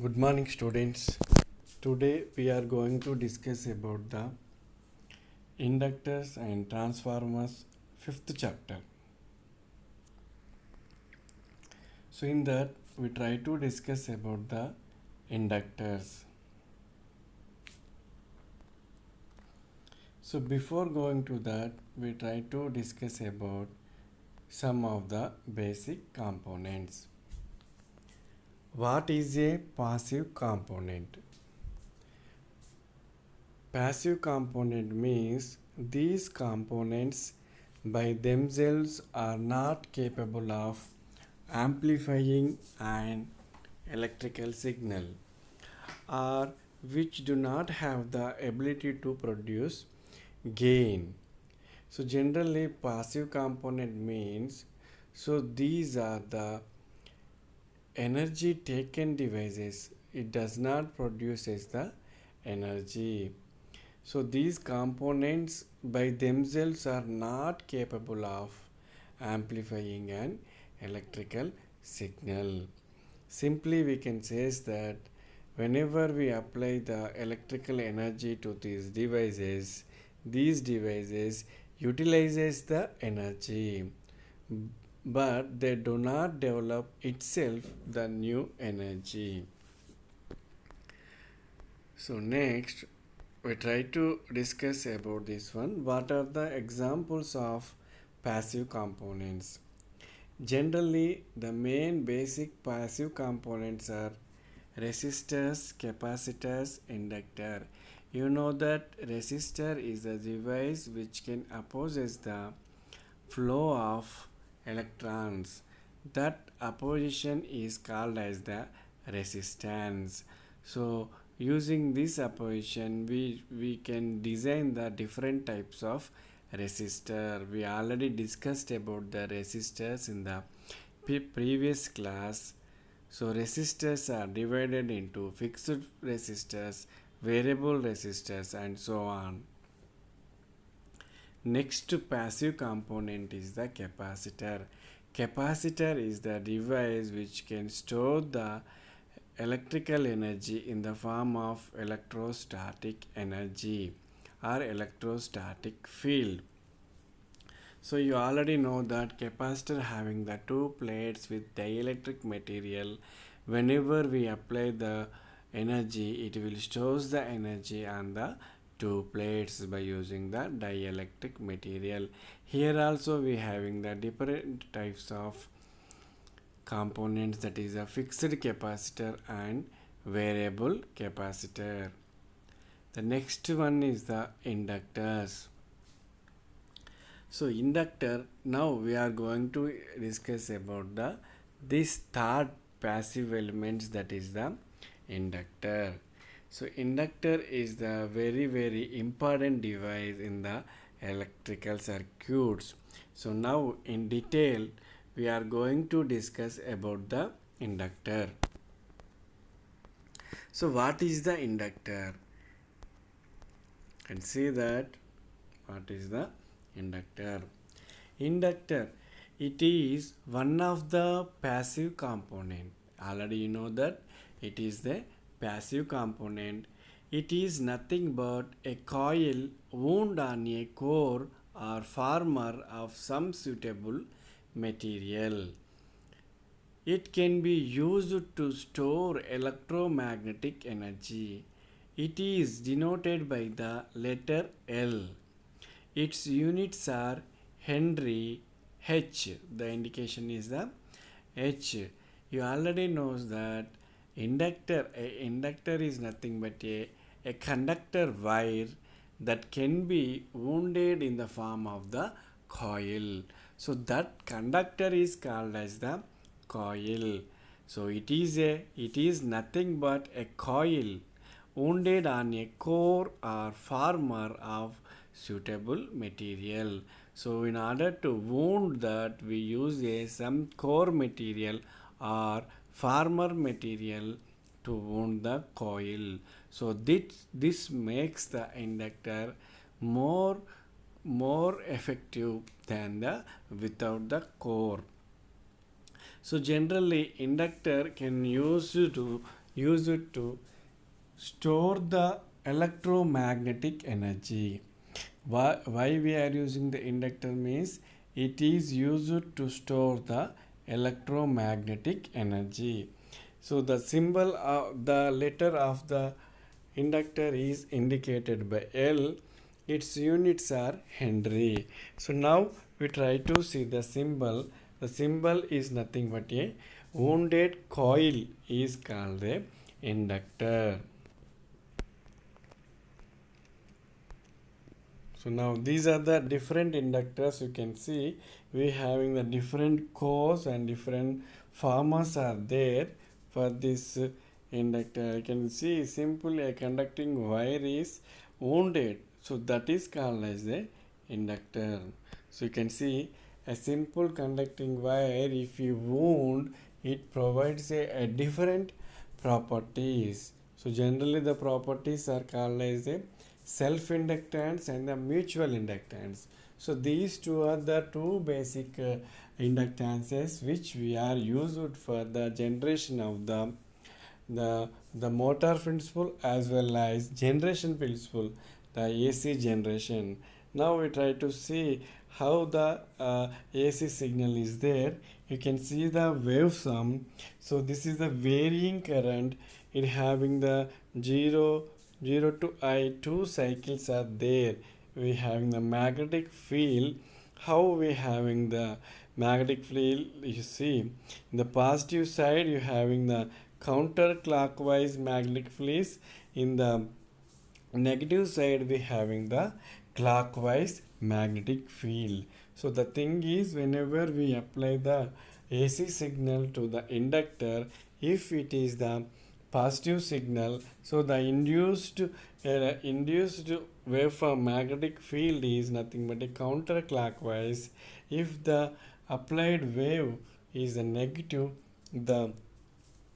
Good morning, students. Today we are going to discuss about the inductors and transformers fifth chapter. So in that we try to discuss about the inductors. So before going to that we try to discuss about some of the basic components. What is a passive component? Passive component means these components by themselves are not capable of amplifying an electrical signal or which do not have the ability to produce gain. So generally passive component means these are the energy taken devices. It does not produce the energy. So these components by themselves are not capable of amplifying an electrical signal. Simply we can say that whenever we apply the electrical energy to these devices utilizes the energy, but they do not develop itself the new energy. So next we try to discuss about this one. What are the examples of passive components? Generally, the main basic passive components are resistors, capacitors, inductor. You know that resistor is a device which can opposes the flow of electrons. That opposition is called as the resistance. So using this opposition we can design the different types of resistor. We already discussed about the resistors in the previous class. So resistors are divided into fixed resistors, variable resistors, and so on. Next passive component is the capacitor. Capacitor is the device which can store the electrical energy in the form of electrostatic energy or electrostatic field. So you already know that capacitor having the two plates with dielectric material. Whenever we apply the energy, it will store the energy on the two plates by using the dielectric material. Here also we having the different types of components, that is a fixed capacitor and variable capacitor. The next one is the inductors. So inductor, now we are going to discuss about this third passive elements, that is the inductor. So inductor is the very important device in the electrical circuits. So now in detail we are going to discuss about the inductor. So what is the inductor? And see that what is the inductor? Inductor, it is one of the passive component. Already you know that it is the passive component. It is nothing but a coil wound on a core or former of some suitable material. It can be used to store electromagnetic energy. It is denoted by the letter L. Its units are Henry, H. The indication is the H. You already know that inductor is nothing but a conductor wire that can be wounded in the form of the coil. So that conductor is called as the coil. So it is nothing but a coil wounded on a core or former of suitable material. So in order to wound that, we use some core material or former material to wound the coil. So this makes the inductor more effective than the without the core. So generally inductor can use to used to store the electromagnetic energy. Why we are using the inductor means it is used to store the electromagnetic energy. So the symbol of the letter of the inductor is indicated by L. Its units are Henry. So now we try to see the symbol. The symbol is nothing but a wounded coil is called a inductor. So now these are the different inductors. You can see we having the different cores and different formulas are there for this inductor. You can see simply a conducting wire is wounded. So that is called as a inductor. So you can see a simple conducting wire, if you wound, it provides a different properties. So generally the properties are called as a self-inductance and the mutual inductance. So these two are the two basic inductances which we are used for the generation of the motor principle as well as generation principle, the AC generation. Now we try to see how the AC signal is there. You can see the waveform. So this is the varying current. It having the 0 to I, two cycles are there. We having the magnetic field. How we having the magnetic field? You see, in the positive side you having the counterclockwise magnetic field. In the negative side we having the clockwise magnetic field. So the thing is, whenever we apply the AC signal to the inductor, if it is the positive signal, so the induced waveform magnetic field is nothing but a counterclockwise. If the applied wave is a negative, the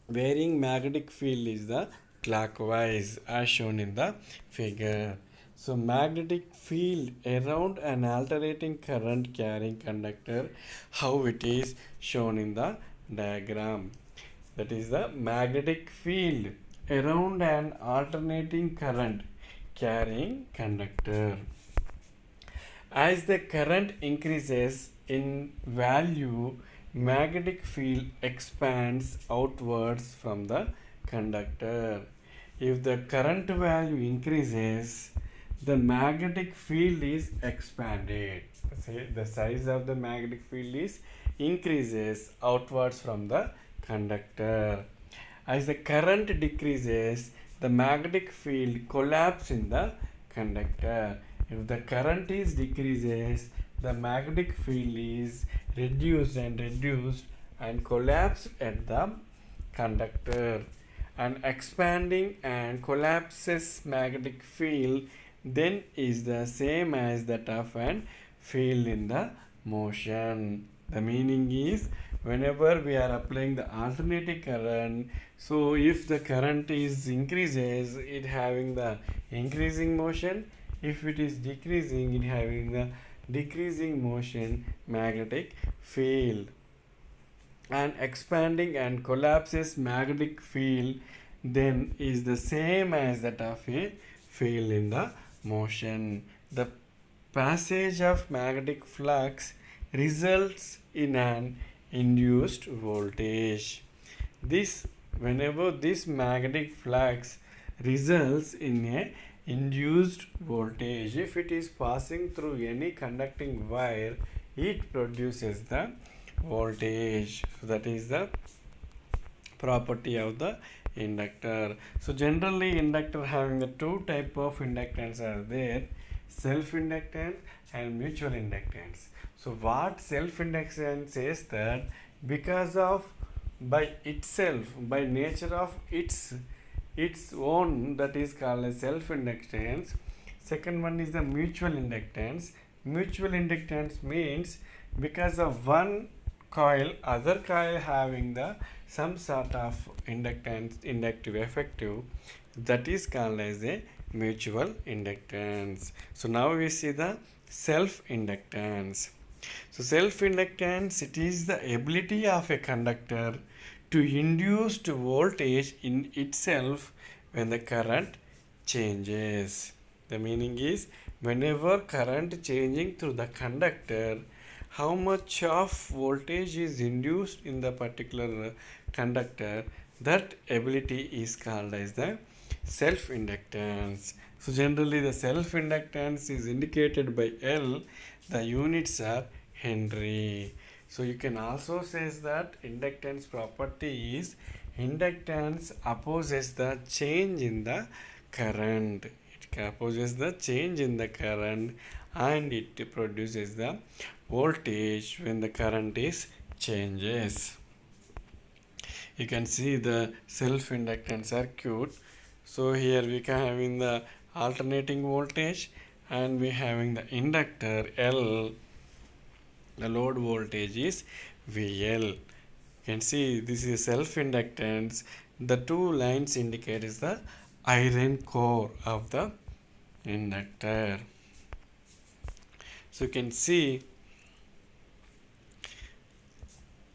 varying magnetic field is the clockwise as shown in the figure. So magnetic field around an alternating current carrying conductor, how it is shown in the diagram. That is the magnetic field around an alternating current carrying conductor. As the current increases in value, magnetic field expands outwards from the conductor. If the current value increases, the magnetic field is expanded. The size of the magnetic field is increases outwards from the conductor. As the current decreases, the magnetic field collapses in the conductor. If the current is decreases, the magnetic field is reduced and collapse at the conductor. And expanding and collapses magnetic field then is the same as that of an field in the motion. The meaning is, whenever we are applying the alternating current, so if the current is increases, it having the increasing motion. If it is decreasing, it having the decreasing motion magnetic field. And expanding and collapses magnetic field then is the same as that of a field in the motion. The passage of magnetic flux results in an induced voltage. Whenever this magnetic flux results in a induced voltage, if it is passing through any conducting wire, it produces the voltage. So that is the property of the inductor. So generally inductor having the two type of inductance are there, self-inductance and mutual inductance. So what self-inductance says that because of by itself, by nature of its own, that is called as self-inductance. Second one is the mutual inductance. Mutual inductance means because of one coil, other coil having the some sort of inductance, inductive effective, that is called as a mutual inductance. So now we see the self-inductance. So self-inductance, it is the ability of a conductor to induced voltage in itself when the current changes. The meaning is whenever current changing through the conductor, how much of voltage is induced in the particular conductor, that ability is called as the self-inductance. So generally the self-inductance is indicated by L. The units are Henry. So you can also say that inductance property is inductance opposes the change in the current. It opposes the change in the current and it produces the voltage when the current is changes. You can see the self-inductance circuit. So here we can having the alternating voltage and we having the inductor L. The load voltage is VL. You can see this is self-inductance. The two lines indicate is the iron core of the inductor. So you can see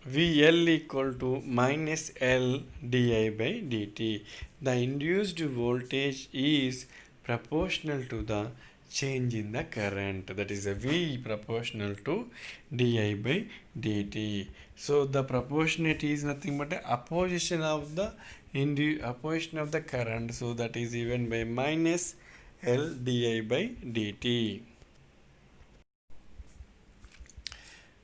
VL equal to minus L di by dt. The induced voltage is proportional to the change in the current, that is a V proportional to di by dt. So the proportionality is nothing but the opposition of the opposition of the current, so that is given by minus L di by dt.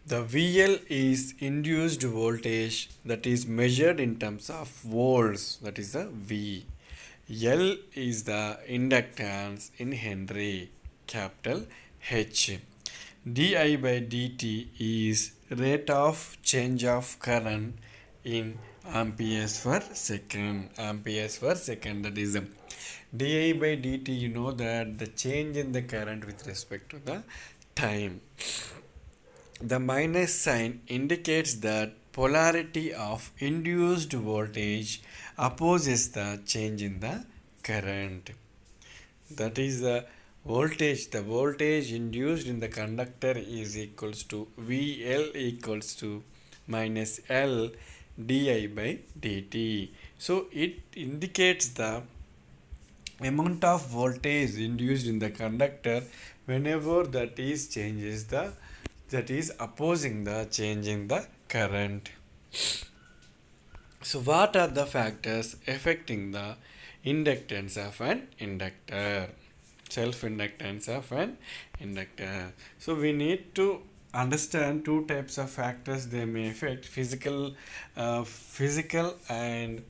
The VL is induced voltage that is measured in terms of volts, that is the V. L is the inductance in Henry, capital H. Di by dt is rate of change of current in amperes per second. Amperes per second, that is di by dt. You know that the change in the current with respect to the time. The minus sign indicates that polarity of induced voltage opposes the change in the current. That is the voltage. The voltage induced in the conductor is equals to VL equals to minus L di by dt. So it indicates the amount of voltage induced in the conductor whenever that is changes the, that is opposing the change in the current. So what are the factors affecting the inductance of an inductor? Self-inductance of an inductor. So we need to understand two types of factors they may affect: physical and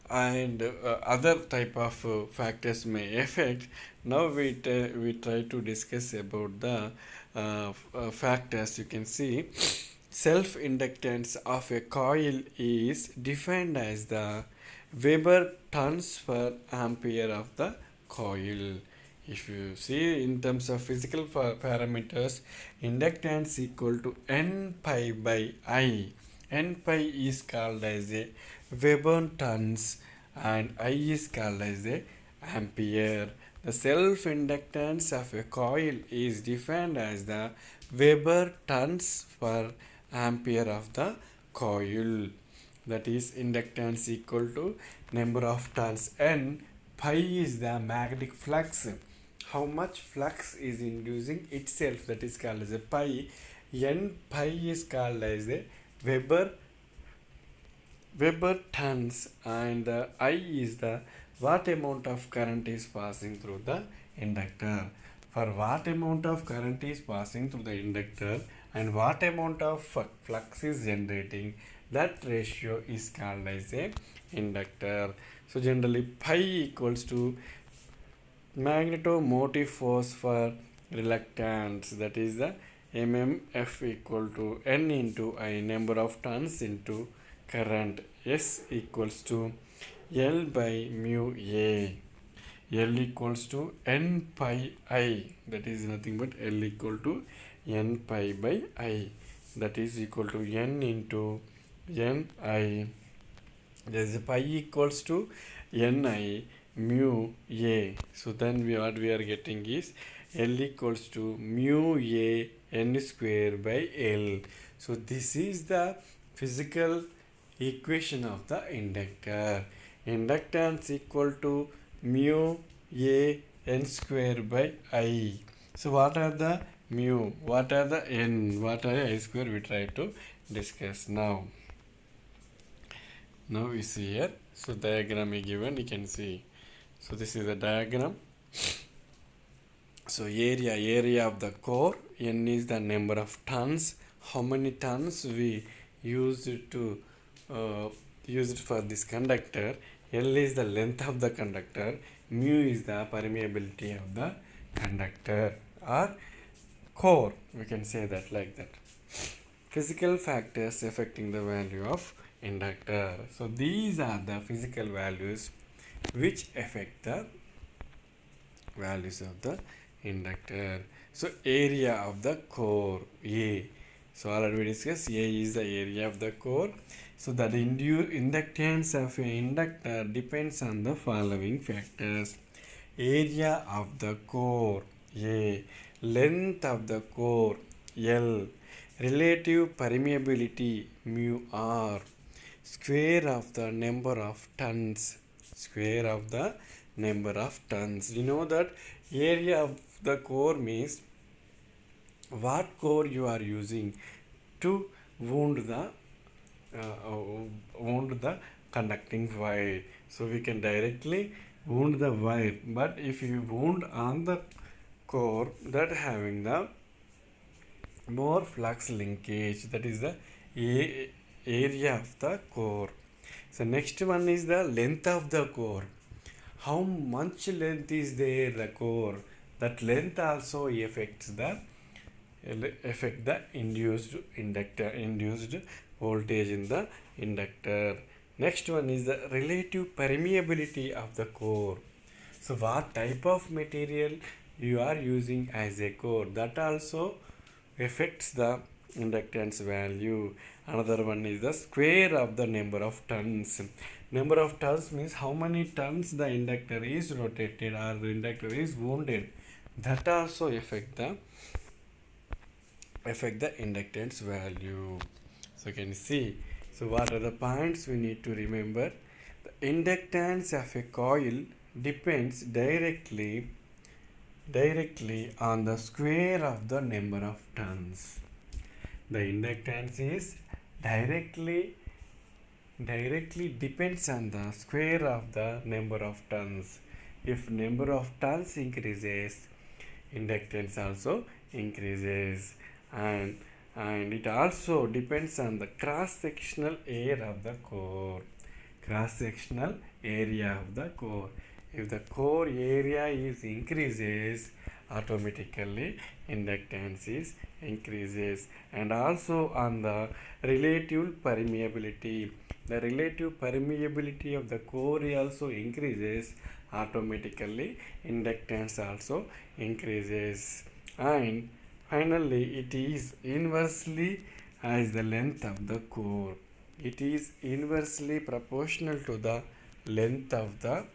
other type of factors may affect. Now we try to discuss about the factors. You can see self-inductance of a coil is defined as the Weber turns per ampere of the coil. If you see in terms of physical parameters, inductance equal to N pi by I. N pi is called as a Weber turns and I is called as a ampere. The self-inductance of a coil is defined as the Weber turns per ampere of the coil. That is inductance equal to number of turns N. Pi is the magnetic flux. How much flux is inducing itself, that is called as a pi. N pi is called as a Weber turns and I is the what amount of current is passing through the inductor. For what amount of current is passing through the inductor and what amount of flux is generating, that ratio is called as a inductor. So generally pi equals to magnetomotive force for reluctance, that is the mmf equal to N into I, number of turns into current. S equals to L by mu A. L equals to N pi I, that is nothing but L equal to N pi by I, that is equal to N into N I. There is a pi equals to Ni mu A. So then what we are getting is L equals to mu A N square by L. So this is the physical equation of the inductor. Inductance equal to mu a n square by I. So what are the mu? What are the n? What are I square? We try to discuss now. Now we see here. So diagram is given. You can see. So this is the diagram. So area of the core. N is the number of tons. How many tons we used to used for this conductor. L is the length of the conductor. Mu is the permeability of the conductor or core. We can say that like that. Physical factors affecting the value of inductor. So these are the physical values which affect the values of the inductor. So area of the core A. So already we discussed A is the area of the core. So the inductance of an inductor depends on the following factors. Area of the core A, length of the core L, relative permeability mu R, square of the number of tons, square of the number of tons. You know that area of the core means what core you are using to wound the conducting wire. So we can directly wound the wire, but if you wound on the core that having the more flux linkage, that is the area of the core. So next one is the length of the core. How much length is there the core? That length also affects the induced voltage in the inductor. Next one is the relative permeability of the core. So what type of material you are using as a core, that also affects the inductance value. Another one is the square of the number of tons. Number of tons means how many tons the inductor is rotated or the inductor is wounded. That also affect the inductance value. So you can see. So what are the points we need to remember? The inductance of a coil depends directly on the square of the number of turns. The inductance is directly depends on the square of the number of turns. If number of turns increases, inductance also increases, and it also depends on the cross-sectional area of the core. Cross-sectional area of the core. If the core area is increases, automatically inductance is increases, and also on the relative permeability. The relative permeability of the core also increases, automatically inductance also increases, and finally it is inversely as the length of the core. It is inversely proportional to the length of the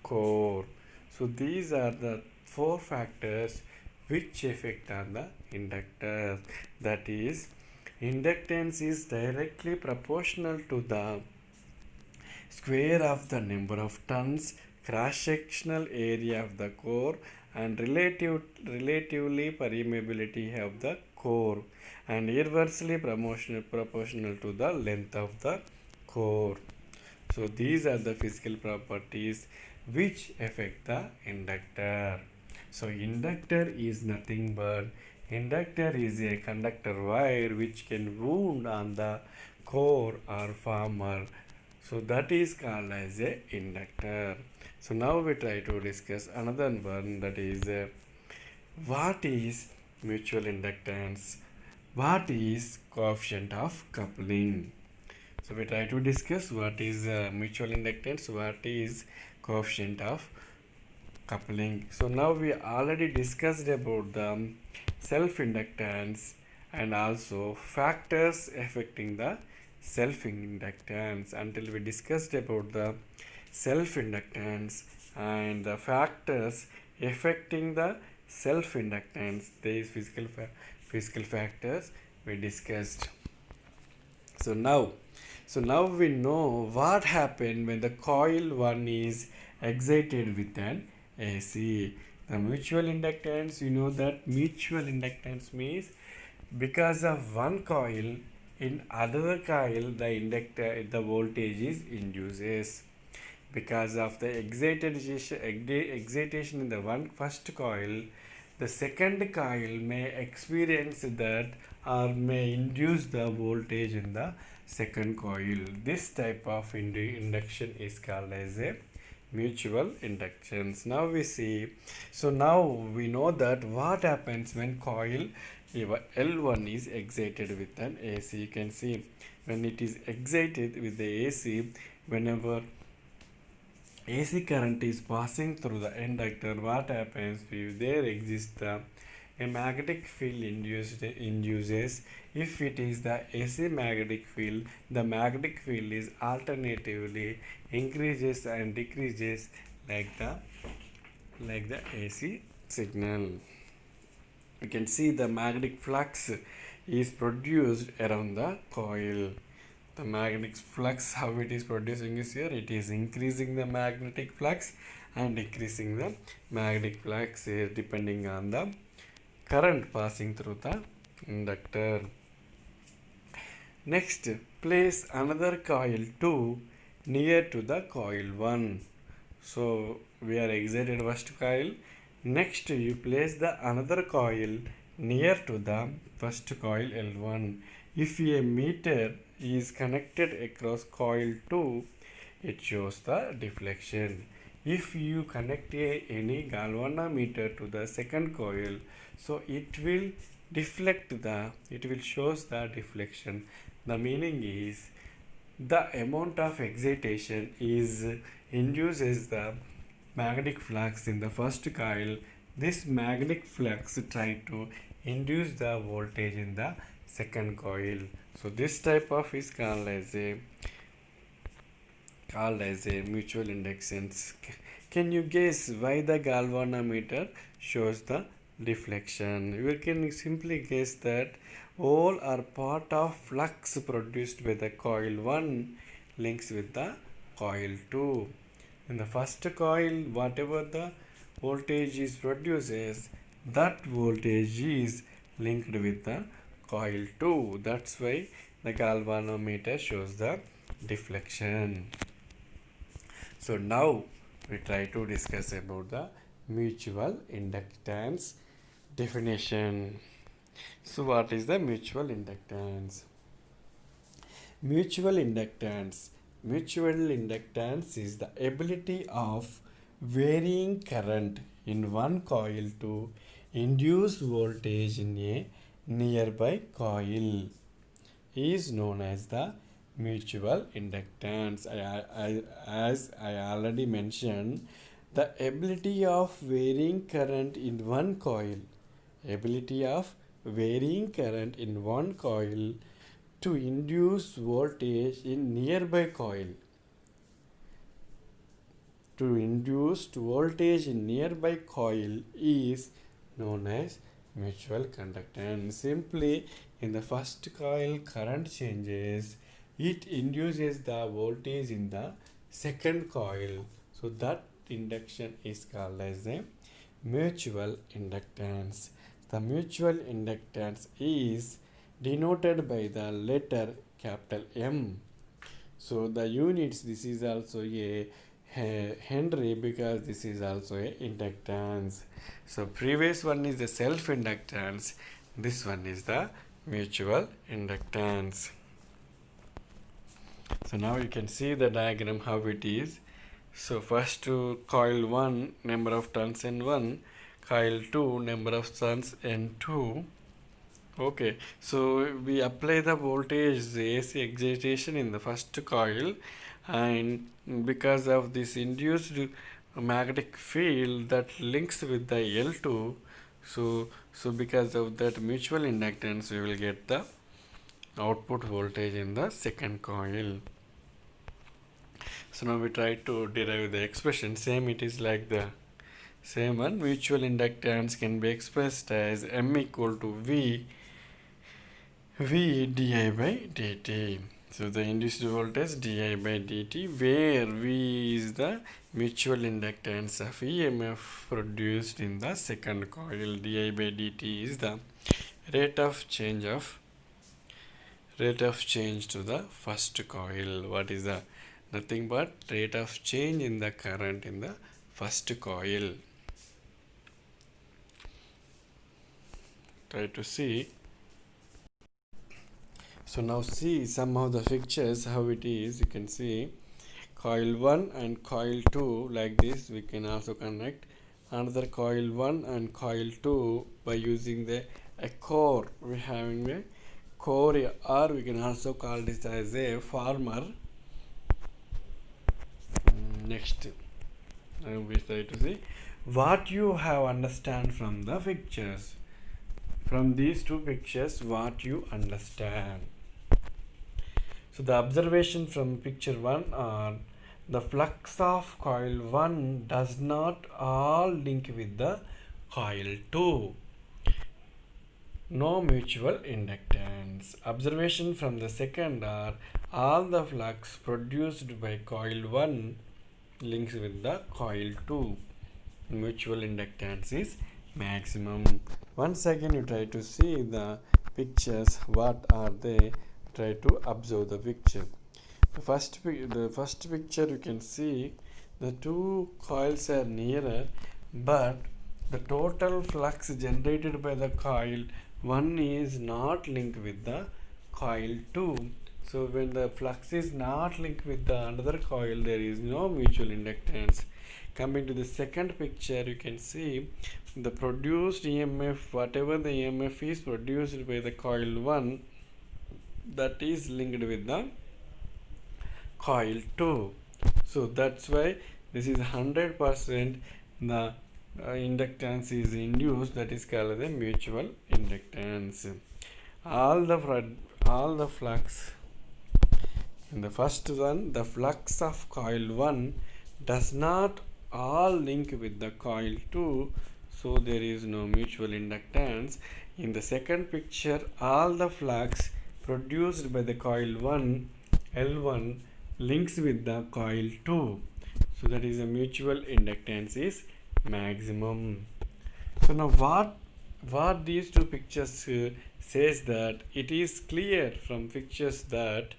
core. So these are the four factors which affect on the inductor. That is, inductance is directly proportional to the square of the number of turns, cross-sectional area of the core, and relatively permeability of the core, and inversely proportional to the length of the core. So these are the physical properties which affect the inductor. So inductor is nothing but inductor is a conductor wire which can wound on the core or former. So that is called as a inductor. So now we try to discuss another one, that is what is mutual inductance, what is coefficient of coupling. So we try to discuss what is mutual inductance, what is coefficient of coupling. So now we already discussed about the self-inductance and also factors affecting the self-inductance. Until we discussed about the self-inductance and the factors affecting the self-inductance, these physical factors we discussed. So now So now we know what happened when the coil 1 is excited with an AC. The mutual inductance, you know that mutual inductance means because of one coil in other coil the voltage is induces. Because of the excitation in the first coil, the second coil may experience that or may induce the voltage in the second coil. This type of induction is called as a mutual inductance. Now we see, so now we know that what happens when coil L1 is excited with an AC. You can see when it is excited with the AC, whenever AC current is passing through the inductor, what happens if there exists a magnetic field induces. If it is the AC magnetic field, the magnetic field is alternatively increases and decreases like the AC signal. You can see the magnetic flux is produced around the coil. The magnetic flux, how it is producing is here, it is increasing the magnetic flux and decreasing the magnetic flux here depending on the current passing through the inductor. Next, place another coil 2 near to the coil 1. So we are excited first coil. Next, you place the another coil near to the first coil L1. If a meter is connected across coil 2, it shows the deflection. If you connect any galvanometer to the second coil, so it will shows the deflection. The meaning is the amount of excitation is induces the magnetic flux in the first coil. This magnetic flux try to induce the voltage in the second coil. So this type of is called as a mutual inductance. Can you guess why the galvanometer shows the deflection? You can simply guess that all are part of flux produced by the coil 1 links with the coil 2. In the first coil, whatever the voltage is produces, that voltage is linked with the coil 2. That's why the galvanometer shows the deflection. So now we try to discuss about the mutual inductance definition. So what is the mutual inductance? Mutual inductance. Mutual inductance is the ability of varying current in one coil to induce voltage in a nearby coil is known as the mutual inductance. As I already mentioned, the ability of varying current in one coil, to induce voltage in nearby coil. Is known as mutual conductance. Simply, in the first coil current changes, it induces the voltage in the second coil. So that induction is called as a mutual inductance. The mutual inductance is denoted by the letter capital M. So the units, this is also a Henry because this is also a inductance. So previous one is the self-inductance. This one is the mutual inductance. So now you can see the diagram how it is. So first to coil 1, number of turns N1, coil 2, number of turns N2. Okay, so we apply the voltage AC excitation in the first coil, and because of this induced magnetic field that links with the L2, so because of that mutual inductance we will get the output voltage in the second coil. So now we try to derive the expression. Same, it is like the same one. Mutual inductance can be expressed as M equal to V di by dt. So the induced voltage di by dt, where V is the mutual inductance of EMF produced in the second coil. Di by dt is the rate of change to the first coil. What is the nothing but rate of change in the current in the first coil. Try to see. So now see some of the pictures how it is. You can see coil 1 and coil 2 like this. We can also connect another coil 1 and coil 2 by using a core. We having a core, or we can also call this as a former. Next, we try to see what you have understand from the pictures. From these two pictures, what you understand. So the observation from picture 1 are the flux of coil 1 does not all link with the coil 2. No mutual inductance. Observation from the second are all the flux produced by coil 1 links with the coil 2. Mutual inductance is maximum. Once again you try to see the pictures. What are they? Try to observe the picture. The first picture you can see the two coils are nearer, but the total flux generated by the coil 1 is not linked with the coil 2. So when the flux is not linked with the another coil, there is no mutual inductance. Coming to the second picture, you can see the produced EMF, whatever the EMF is produced by the coil 1, that is linked with the coil 2. So that's why this is 100% the inductance is induced, that is called the mutual inductance. All the flux in the first one, the flux of coil 1 does not all link with the coil 2, so there is no mutual inductance. In the second picture, all the flux produced by the coil 1 L1 links with the coil 2, so that is a mutual inductance is maximum. So now what these two pictures says that it is clear from pictures that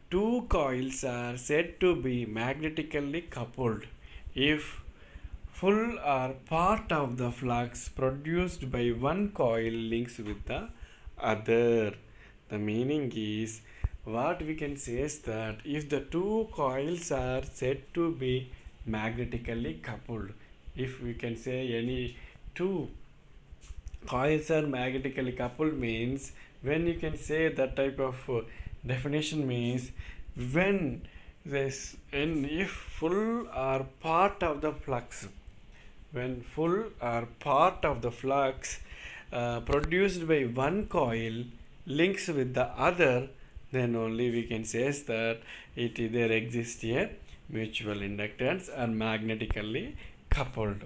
two coils are said to be magnetically coupled if full or part of the flux produced by one coil links with the other. The meaning is, what we can say is that if the two coils are said to be magnetically coupled, if we can say any two coils are magnetically coupled means, when you can say that type of definition means when if full or part of the flux, when full or part of the flux produced by one coil links with the other, then only we can say that there exists a mutual inductance or magnetically coupled.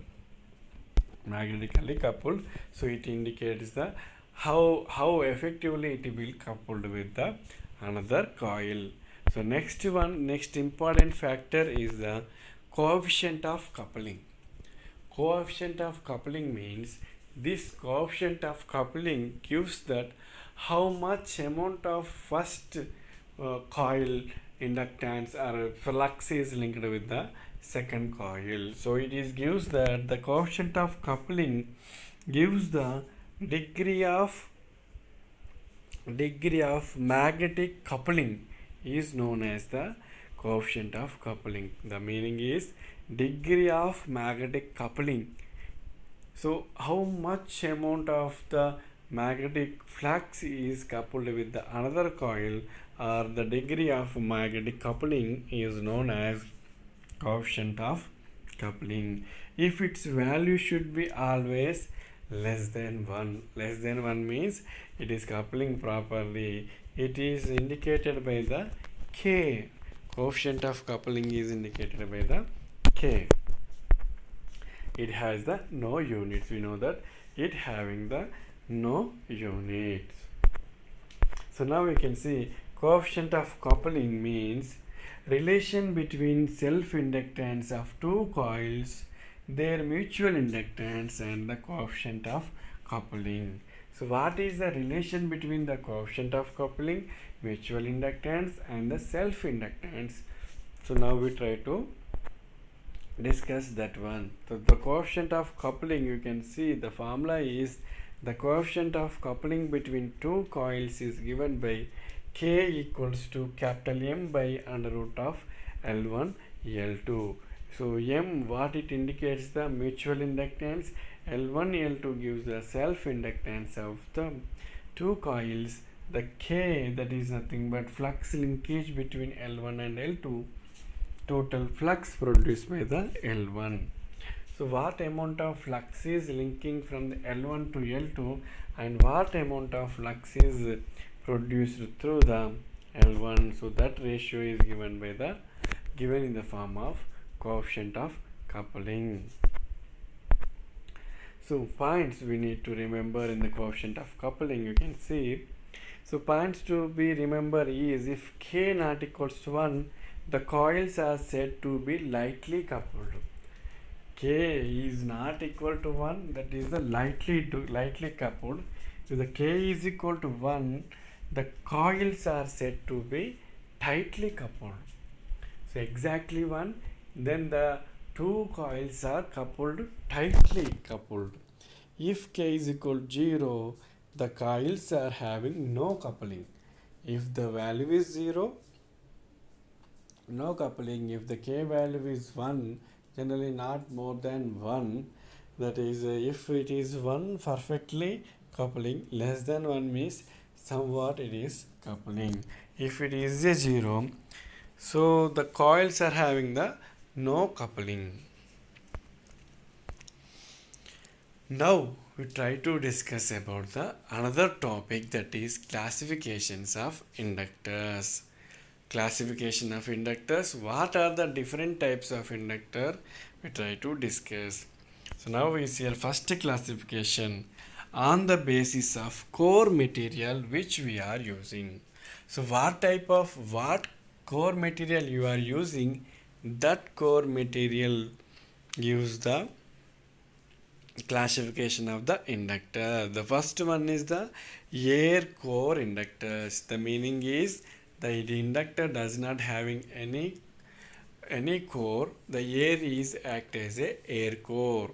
So it indicates the how effectively it will coupled with the another coil. So next important factor is the coefficient of coupling. Coefficient of coupling means this coefficient of coupling gives that how much amount of first coil inductance or flux is linked with the second coil. So it is gives that the coefficient of coupling gives the degree of magnetic coupling is known as the coefficient of coupling. The meaning is degree of magnetic coupling. So how much amount of the magnetic flux is coupled with the another coil, or the degree of magnetic coupling is known as coefficient of coupling. If its value should be always less than 1. Less than 1 means it is coupling properly. It is indicated by the K. Coefficient of coupling is indicated by the K. It has the no units. We know that it having the no units. So now we can see Coefficient of coupling means relation between self-inductance of two coils, their mutual inductance and the coefficient of coupling. So what is the relation between the coefficient of coupling, mutual inductance and the self-inductance? So now we try to discuss that one. So the coefficient of coupling, you can see the formula is the coefficient of coupling between two coils is given by K equals to capital M by under root of L1 L2. So M, what it indicates, the mutual inductance. L1 L2 gives the self inductance of the two coils. The K, that is nothing but flux linkage between L1 and L2, total flux produced by the L1. So what amount of flux is linking from the L1 to L2 and what amount of flux is produced through the L1? So that ratio is given in the form of coefficient of coupling. So points we need to remember in the coefficient of coupling, you can see. So points to be remembered is, if K not equals to 1, the coils are said to be lightly coupled. K is not equal to 1, that is the lightly coupled. So the K is equal to 1, the coils are said to be tightly coupled. So exactly 1, then the two coils are tightly coupled. If K is equal to 0, the coils are having no coupling. If the value is 0, no coupling. If the K value is 1, generally not more than 1, that is, if it is 1, perfectly coupling, less than 1 means somewhat it is coupling. If it is a 0, so the coils are having the no coupling. Now we try to discuss about the another topic, that is classifications of inductors. Classification of inductors. What are the different types of inductor? We try to discuss. So now we see our first classification on the basis of core material which we are using. So what core material you are using, that core material gives the classification of the inductor. The first one is the air core inductors. The meaning is the inductor does not having any core. The air is act as a air core.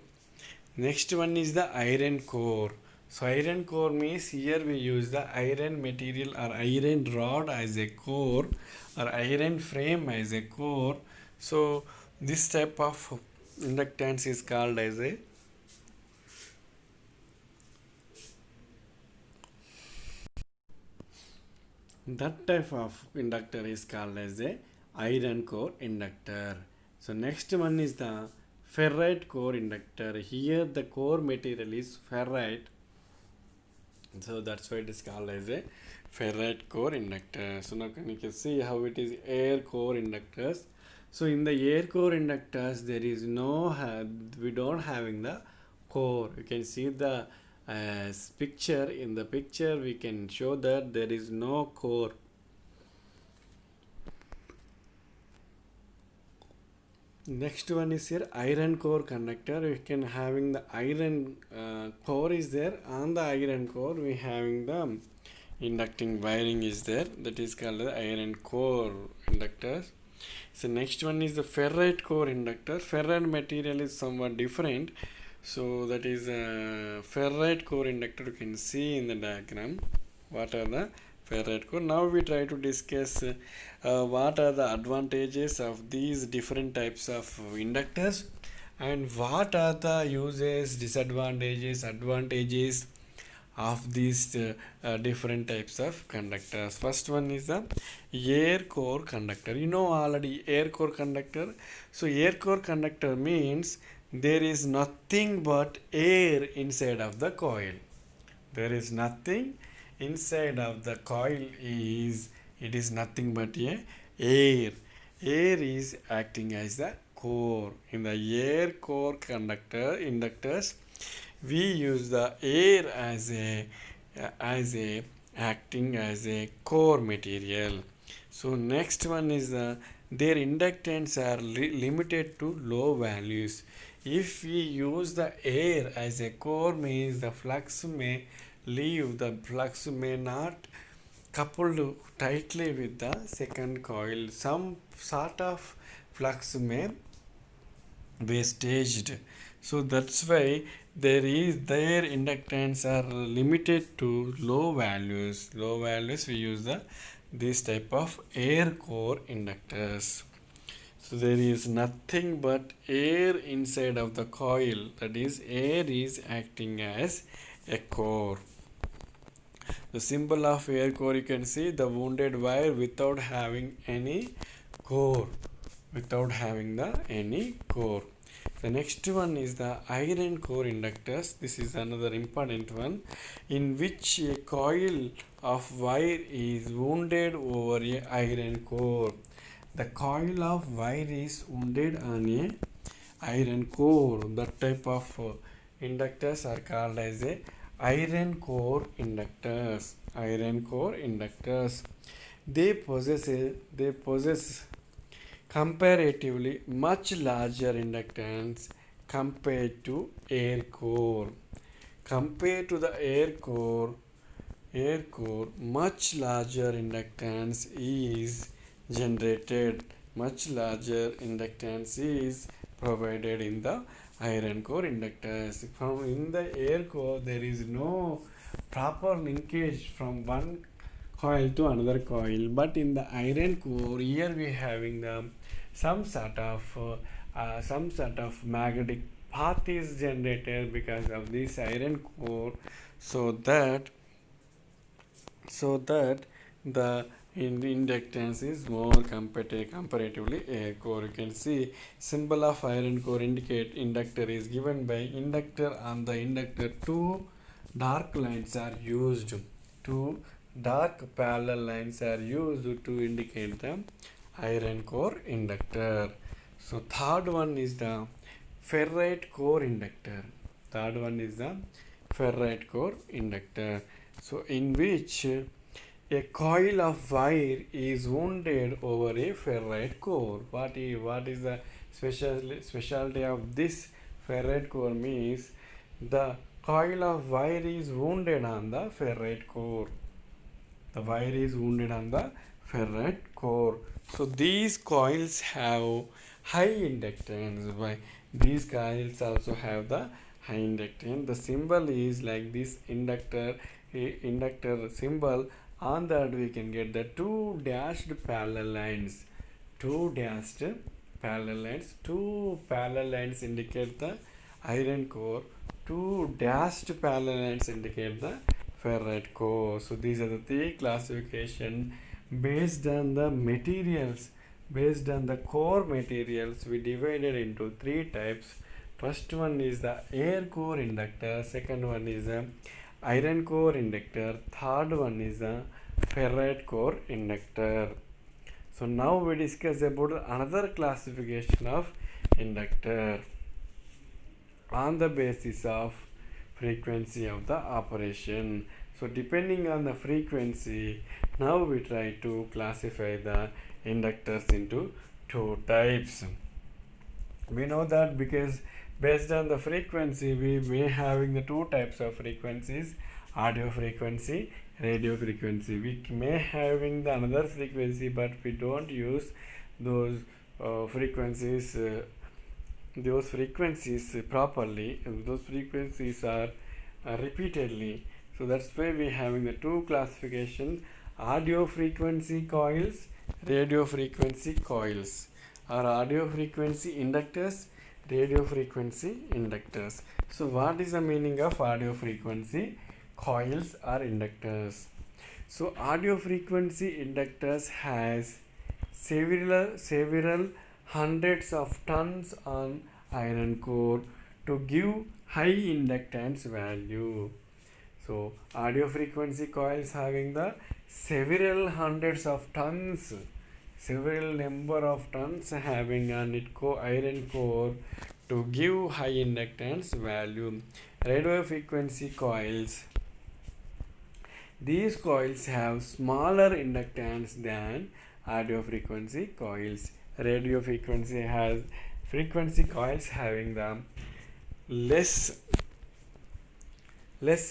Next one is the iron core. So iron core means here we use the iron material or iron rod as a core or iron frame as a core. So this type of inductance is called as a that type of inductor is called as a iron core inductor. So next one is the ferrite core inductor. Here the core material is ferrite, so that's why it is called as a ferrite core inductor. So now you can see how it is air core inductors. So in the air core inductors there is no we don't having the core. You can see the picture. In the picture we can show that there is no core. Next one is here iron core conductor. We can having the iron core is there. On the iron core we having the inducting wiring is there, that is called the iron core inductors. So next one is the ferrite core inductor. Ferrite material is somewhat different. So that is a ferrite core inductor. You can see in the diagram what are the ferrite core. Now we try to discuss what are the advantages of these different types of inductors and what are the uses, disadvantages, advantages of these different types of conductors. First one is the air core conductor. You know already air core conductor. So air core conductor means there is nothing but air inside of the coil. There is nothing inside of the coil, it is nothing but a air. Air is acting as the core. In the air core conductor inductors, we use the air as a acting as a core material. So next one is their inductance are limited to low values. If we use the air as a core, means the flux may not coupled tightly with the second coil. Some sort of flux may be staged. So that's why their inductance are limited to low values. Low values we use this type of air core inductors. So there is nothing but air inside of the coil. That is, air is acting as a core. The symbol of air core, you can see the wounded wire without having any core. Without having any core. The next one is the iron core inductors. This is another important one, in which a coil of wire is wounded over a iron core. The coil of wire is wounded on a iron core. That type of inductors are called as a iron core inductors. Iron core inductors. They possess comparatively much larger inductance compared to air core. Compared to the air core, much larger inductance is generated. Much larger inductance is provided in the iron core inductors. From in the air core, there is no proper linkage from one coil to another coil, but in the iron core, here we having the some sort of magnetic path is generated because of this iron core, so that the inductance is more comparatively air core. You can see symbol of iron core indicate inductor is given by inductor. On the inductor, two dark lines are used. Two dark parallel lines are used to indicate the iron core inductor. So third one is the ferrite core inductor. Third one is the ferrite core inductor. So in which a coil of wire is wounded over a ferrite core. What is the specialty of this ferrite core? Means the coil of wire is wounded on the ferrite core. The wire is wounded on the ferrite core. So these coils have high inductance. By these coils also have the high inductance. The symbol is like this inductor symbol. On that we can get the two dashed parallel lines. Two dashed parallel lines. Two parallel lines indicate the iron core. Two dashed parallel lines indicate the ferrite core. So these are the three classification based on the materials. Based on the core materials, we divided into three types. First one is the air core inductor. Second one is the iron core inductor. Third one is the ferrite core inductor. So now we discuss about another classification of inductor on the basis of frequency of the operation. So depending on the frequency, now we try to classify the inductors into two types. We know that because based on the frequency, we may having the two types of frequencies: audio frequency, radio frequency. We may having the another frequency, but we don't use those frequencies properly. Those frequencies are repeatedly. So that's why we having the two classification: audio frequency coils, radio frequency coils, or audio frequency inductors, radio frequency inductors. So what is the meaning of audio frequency coils or inductors? So audio frequency inductors has several hundreds of tons on iron core to give high inductance value. So audio frequency coils having the several hundreds of tons, several number of tons having on it iron core to give high inductance value. Radio frequency coils These coils have smaller inductance than radio frequency coils. Radio frequency has frequency coils having the less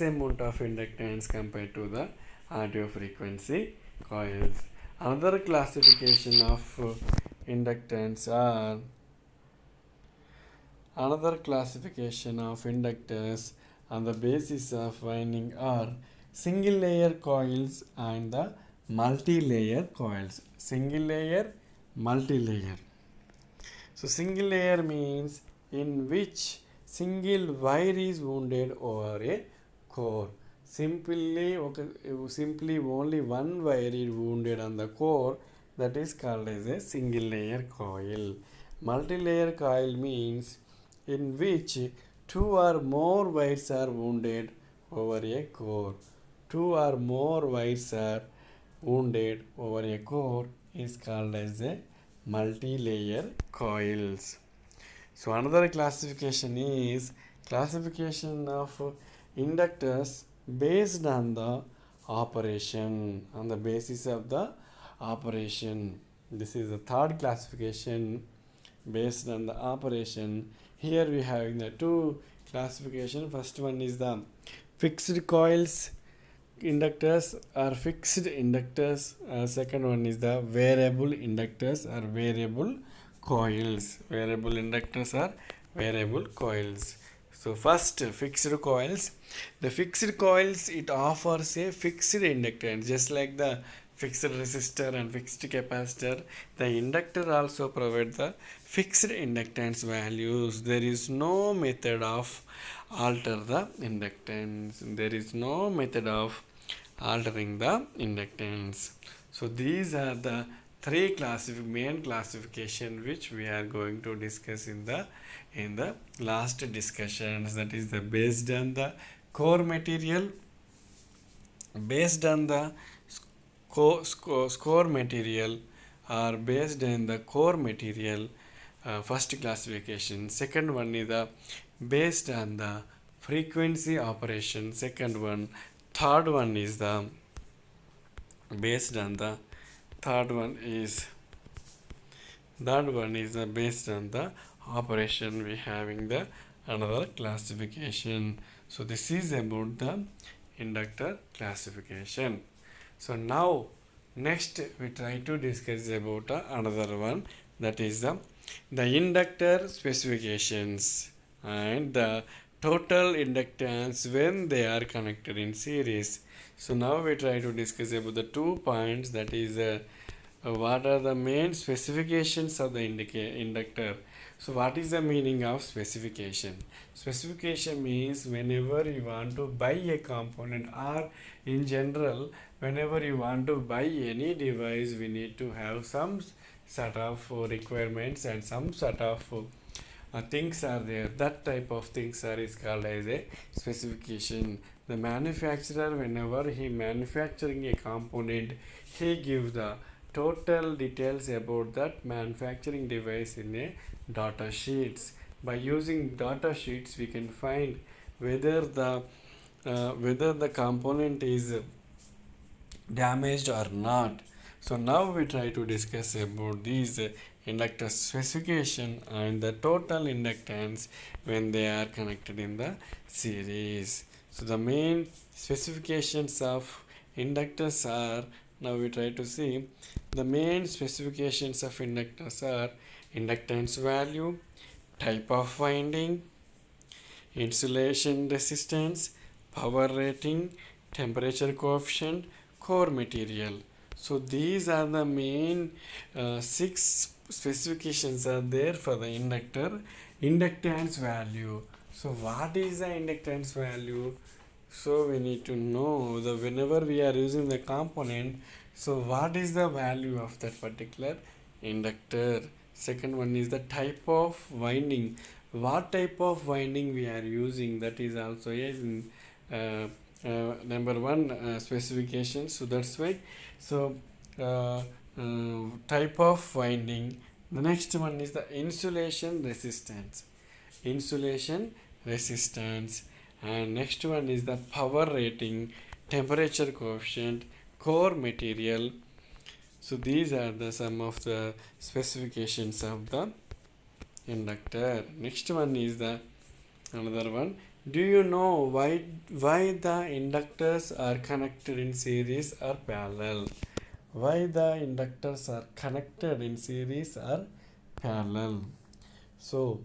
amount of inductance compared to the radio frequency coils. Another classification of inductance are Another classification of inductors on the basis of winding are single layer coils and the multi-layer coils. Single layer, multi-layer. So single layer means in which single wire is wounded over a core. Simply only one wire is wounded on the core, that is called as a single layer coil. Multi-layer coil means in which two or more wires are wounded over a core. Two or more wires are wounded over a core is called as a multi-layer coils. So another classification is classification of inductors based on the operation, on the basis of the operation. This is the third classification based on the operation. Here we have the two classification. First one is the fixed coils inductors or fixed inductors. Second one is the variable inductors or variable coils. Variable inductors or variable coils. So first, fixed coils. The fixed coils, it offers a fixed inductance, just like the fixed resistor and fixed capacitor. The inductor also provides the fixed inductance values. There is no method of alter the inductance. There is no method of altering the inductance. So these are the three main classification which we are going to discuss in the last discussions. That is the based on the core material, based on the core material, or based on the core material. First classification. Second one is the based on the frequency operation. Second one. Third one is the based on the third one is the based on the operation. We having the another classification. So this is about the inductor classification. So now next we try to discuss about another one, that is the inductor specifications and the total inductance when they are connected in series. So now we try to discuss about the 2 points, that is what are the main specifications of the inductor. So what is the meaning of specification? Specification means whenever you want to buy a component, or in general whenever you want to buy any device, we need to have some sort of requirements and some sort of things are there. That type of things is called as a specification. The manufacturer, whenever he manufacturing a component, he gives the total details about that manufacturing device in a data sheets. By using data sheets, we can find whether the component is damaged or not. So now we try to discuss about these inductor specification and the total inductance when they are connected in the series. So the main specifications of inductors are, now we try to see the main specifications of inductors are inductance value, type of winding, insulation resistance, power rating, temperature coefficient, core material. So these are the main 6 specifications are there for the inductor. Inductance value. So what is the inductance value? So we need to know the whenever we are using the component, so what is the value of that particular inductor. Second one is the type of winding. What type of winding we are using, that is also a number one specification. So that's why, so type of winding. The next one is the insulation resistance. And next one is the power rating, temperature coefficient, core material. So these are the some of the specifications of the inductor. Next one is the another one. Do you know why the inductors are connected in series or parallel? Why the inductors are connected in series or parallel? So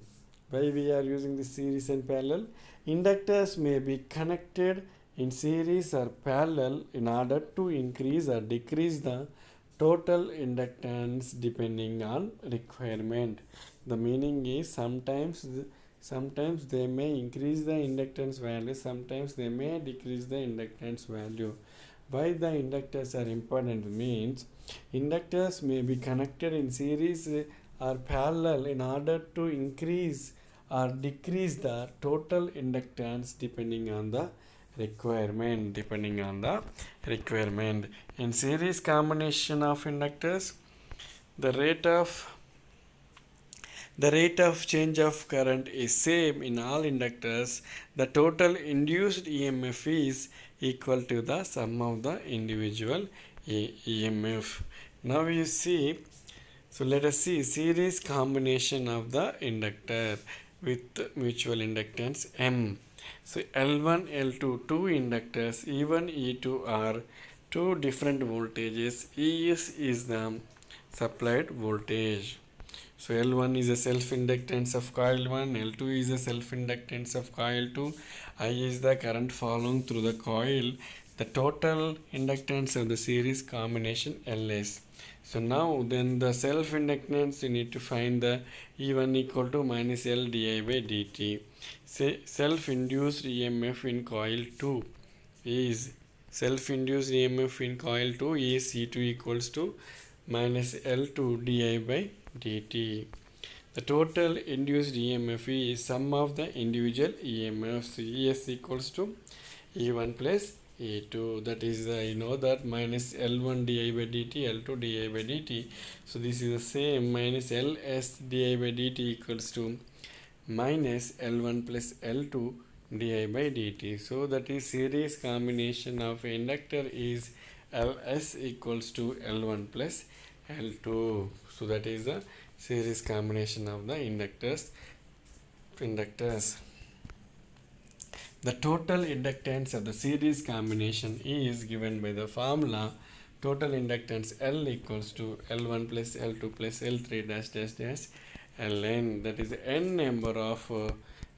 why we are using the series and parallel? Inductors may be connected in series or parallel in order to increase or decrease the total inductance depending on requirement. The meaning is sometimes they may increase the inductance value, sometimes they may decrease the inductance value. Why the inductors are important means inductors may be connected in series or parallel in order to increase or decrease the total inductance depending on the requirement. In series combination of inductors, the rate of change of current is same in all inductors. The total induced EMF is equal to the sum of the individual EMF. Now you see, so let us see series combination of the inductor with mutual inductance M. So L1, L2, two inductors, E1, E2 are two different voltages. is the supplied voltage. So L1 is a self-inductance of coil 1, L2 is a self-inductance of coil 2, I is the current flowing through the coil. The total inductance of the series combination Ls. So now then the self-inductance you need to find the E1 equal to minus L di by dt. Say self-induced EMF in coil 2 is self-induced EMF in coil 2 is C2 equals to minus L2 di by dt. The total induced EMF is sum of the individual EMFs. ES equals to E1 plus E2. That is you know that minus L1 di by dt, L2 di by dt. So this is the same, minus Ls di by dt equals to minus L1 plus L2 di by dt. So that is series combination of inductor is Ls equals to L1 plus L2. So that is the series combination of the inductors. The total inductance of the series combination is given by the formula total inductance L equals to L1 plus L2 plus L3 dash dash dash Ln. That is n number of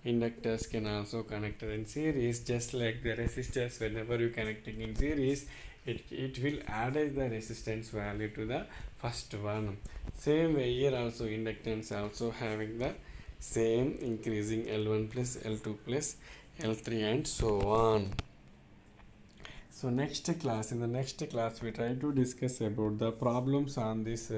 inductors can also connect in series, just like the resistors. Whenever you connecting in series, it will add the resistance value to the first one. Same way here also inductance also having the same increasing L1 plus L2 plus L3 and so on. So in the next class we try to discuss about the problems on this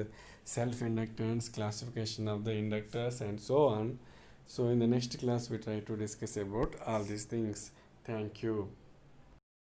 self-inductance, classification of the inductors and so on. So in the next class we try to discuss about all these things. Thank you.